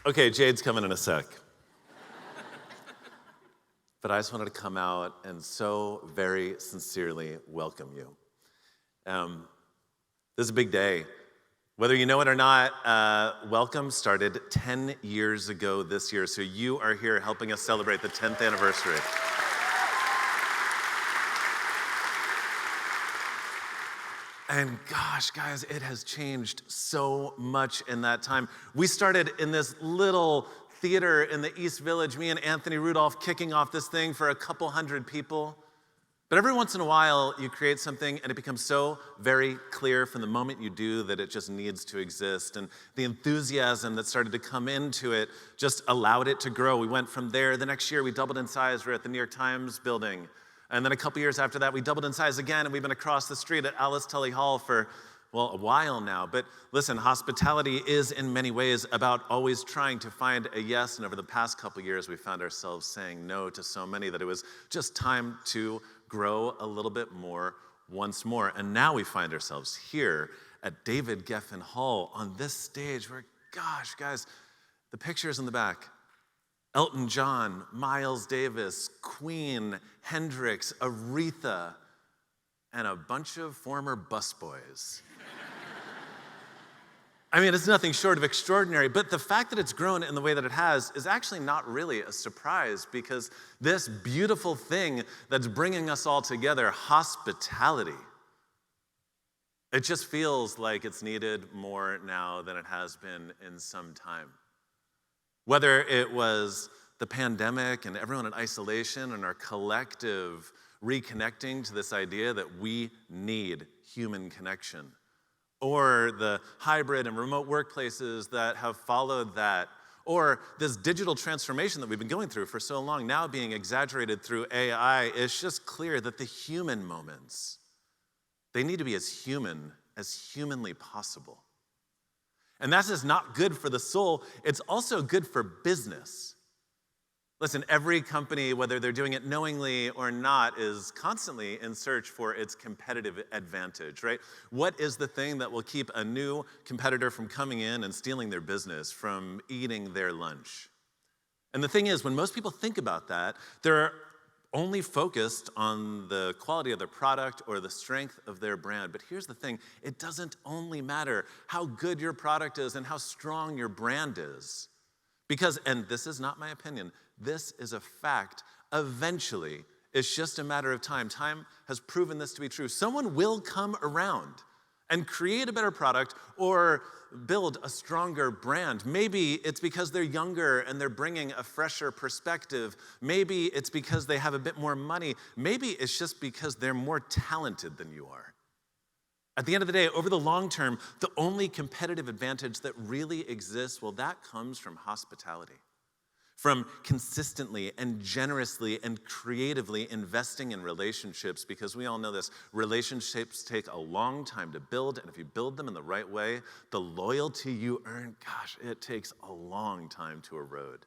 Okay, Jade's coming in a sec. But I just wanted to come out and so very sincerely welcome you. This is a big day. Whether you know it or not, Welcome started 10 years ago this year, so you are here helping us celebrate the 10th anniversary. And gosh, guys, it has changed so much in that time. We started in this little theater in the East Village, me and Anthony Rudolph kicking off this thing for a couple hundred people. But every once in a while, you create something and it becomes so very clear from the moment you do that it just needs to exist. And the enthusiasm that started to come into it just allowed it to grow. We went from there. The next year, we doubled in size. We're at the New York Times building. And then a couple years after that, we doubled in size again, and we've been across the street at Alice Tully Hall for, well, a while now. But listen, hospitality is in many ways about always trying to find a yes, and over the past couple years, we found ourselves saying no to so many that it was just time to grow a little bit more once more. And now we find ourselves here at David Geffen Hall on this stage where, gosh, guys, the pictures in the back, Elton John, Miles Davis, Queen, Hendrix, Aretha, and a bunch of former busboys. I mean, it's nothing short of extraordinary, but the fact that it's grown in the way that it has is actually not really a surprise, because this beautiful thing that's bringing us all together, hospitality, it just feels like it's needed more now than it has been in some time. Whether it was the pandemic and everyone in isolation and our collective reconnecting to this idea that we need human connection, or the hybrid and remote workplaces that have followed that, or this digital transformation that we've been going through for so long, now being exaggerated through AI, it's just clear that the human moments, they need to be as humanly possible. And that's just not good for the soul, it's also good for business. Listen, every company, whether they're doing it knowingly or not, is constantly in search for its competitive advantage, right? What is the thing that will keep a new competitor from coming in and stealing their business, from eating their lunch? And the thing is, when most people think about that, they're only focused on the quality of their product or the strength of their brand. But here's the thing, it doesn't only matter how good your product is and how strong your brand is. Because, and this is not my opinion, this is a fact, eventually, it's just a matter of time. Time has proven this to be true. Someone will come around and create a better product or build a stronger brand. Maybe it's because they're younger and they're bringing a fresher perspective. Maybe it's because they have a bit more money. Maybe it's just because they're more talented than you are. At the end of the day, over the long term, the only competitive advantage that really exists, well, that comes from hospitality. From consistently and generously and creatively investing in relationships, because we all know this, relationships take a long time to build, and if you build them in the right way, the loyalty you earn, gosh, it takes a long time to erode.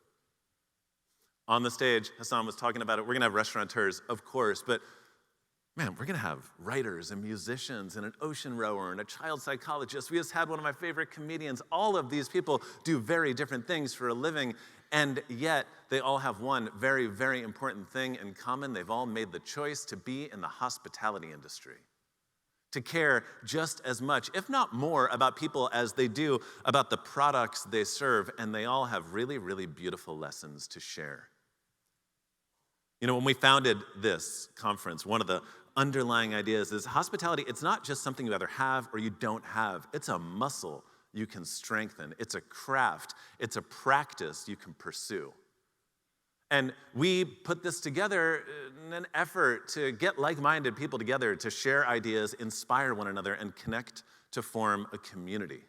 On the stage, Hassan was talking about it, we're gonna have restaurateurs, of course, but man, we're gonna have writers and musicians and an ocean rower and a child psychologist. We just had one of my favorite comedians. All of these people do very different things for a living, and yet they all have one very, very important thing in common. They've all made the choice to be in the hospitality industry, to care just as much, if not more, about people as they do about the products they serve, and they all have really, really beautiful lessons to share. You know, when we founded this conference, one of the underlying ideas is hospitality, it's not just something you either have or you don't have. It's a muscle you can strengthen. It's a craft. It's a practice you can pursue. And we put this together in an effort to get like-minded people together to share ideas, inspire one another, and connect to form a community.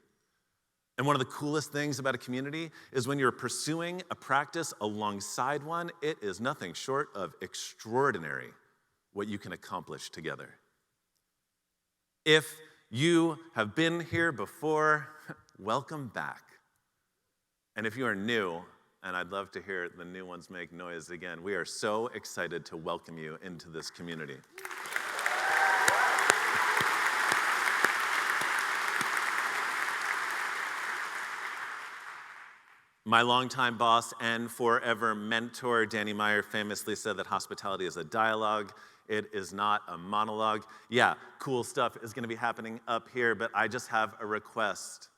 And one of the coolest things about a community is when you're pursuing a practice alongside one, it is nothing short of extraordinary what you can accomplish together. If you have been here before, welcome back. And if you are new, and I'd love to hear the new ones make noise again, we are so excited to welcome you into this community. My longtime boss and forever mentor, Danny Meyer, famously said that hospitality is a dialogue. It is not a monologue. Yeah, cool stuff is going to be happening up here, but I just have a request.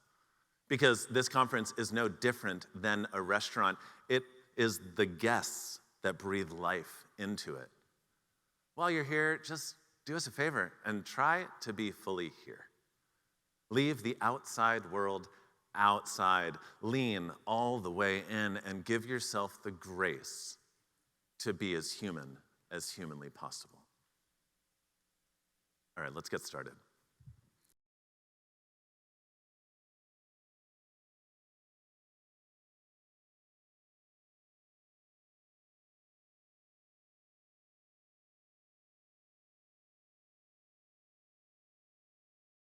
Because this conference is no different than a restaurant. It is the guests that breathe life into it. While you're here, just do us a favor and try to be fully here. Leave the outside world outside. Lean all the way in and give yourself the grace to be as human as humanly possible. All right, let's get started.